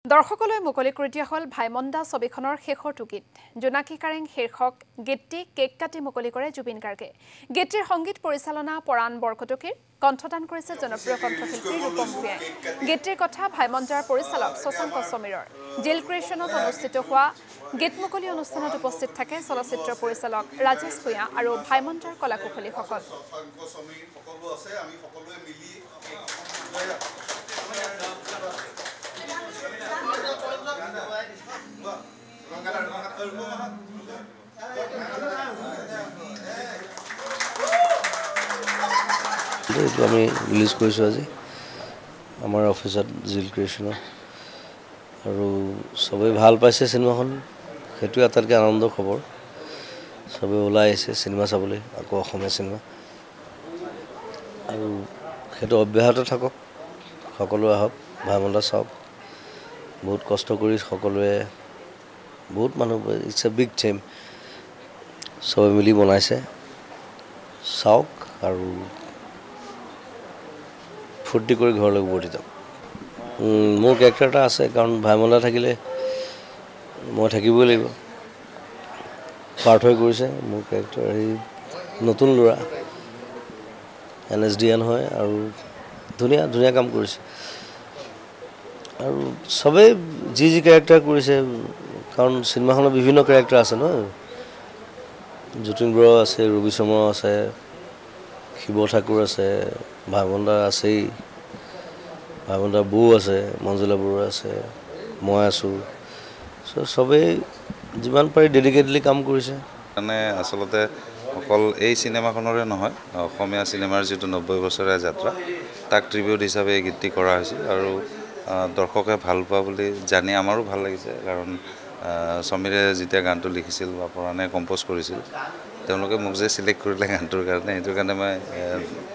দৰ্শকলৈ মুকলি কৰি দিয়া হ'ল ভাইমন্দা ছবিখনৰ শেষৰ টুকিট জোনাকী কাৰেং শীৰ্ষক গীতটি কেক কাটি মুকলি কৰে জুবিন গাৰ্গে গীতটিৰ সংগীত পৰিচালনা পৰাণ বৰকটকীৰ কণ্ঠদান কৰিছে জনপ্ৰিয় কণ্ঠশিল্পী ৰূপম ভূঞাই গীতটিৰ কথা ভাইমন্দাৰ পৰিচালক শশাংক সমীৰৰ জিল ক্ৰিয়েশ্যনত অনুষ্ঠিত হোৱা গীত মুকলি অনুষ্ঠানত উপস্থিত থাকে চলচ্চিত্ৰ পৰিচালক ৰাজেশ ভূঞা আৰু ভাইমন্দাৰ কলাকুশলীসকল এইটো আমি ৰিলিজ কৰিছোঁ আজি আমাৰ অফিচত জিল ক্ৰিয়েশ্যনৰ আৰু সবেই ভাল পাইছে চিনেমাখন সেইটো আটাইতকৈ আনন্দৰ খবৰ সবেই ওলাই আহিছে চিনেমা চাবলৈ আকৌ অসমীয়া চিনেমা আৰু সেইটো অব্যাহত থাকক সকলোৱে আহক ভাইমন্দা চাওক বহুত কষ্ট কৰি সকলোৱে বহুত মানুহ ইটছ এ বিগ টিম সবে মিলি বনাইছে চাওক আৰু ফূৰ্তি কৰি ঘৰলৈ উভতি যাওক মোৰ কেৰেক্টাৰ এটা আছে কাৰণ ভাইমন্দা থাকিলে মই থাকিবই লাগিব পাৰ্থই কৰিছে মোৰ কেৰেক্টাৰ এই নতুন ল'ৰা NSDN হয় আৰু ধুনীয়া ধুনীয়া কাম কৰিছে আৰু সবেই যি কেৰেক্টাৰ কৰিছে কাৰণ চিনেমাখনৰ বিভিন্ন কেৰেক্টাৰ আছে ন যতীন বৰা আছে ৰবি শৰ্মা আছে শিৱ ঠাকুৰ আছে ভাইমন্দা আছেই ভাইমন্দাৰ বৌ আছে মঞ্জুলা বৰুৱা আছে মই আছোঁ সবেই যিমান পাৰি ডেডিকেটলি কাম কৰিছে মানে আচলতে অকল এই চিনেমাখনৰে নহয় অসমীয়া চিনেমাৰ যিটো 90 বছৰীয়া যাত্ৰা তাক ট্ৰিবিউট হিচাপে এই গীতটি কৰা হৈছিল আৰু দৰ্শকে ভাল পোৱা বুলি জানি আমাৰো ভাল লাগিছে কাৰণ সমীৰে যেতিয়া গানটো লিখিছিল বা পৰাণে কম্প'জ কৰিছিল তেওঁলোকে মোক যে চিলেক্ট কৰিলে গানটোৰ কাৰণে সেইটো কাৰণে মই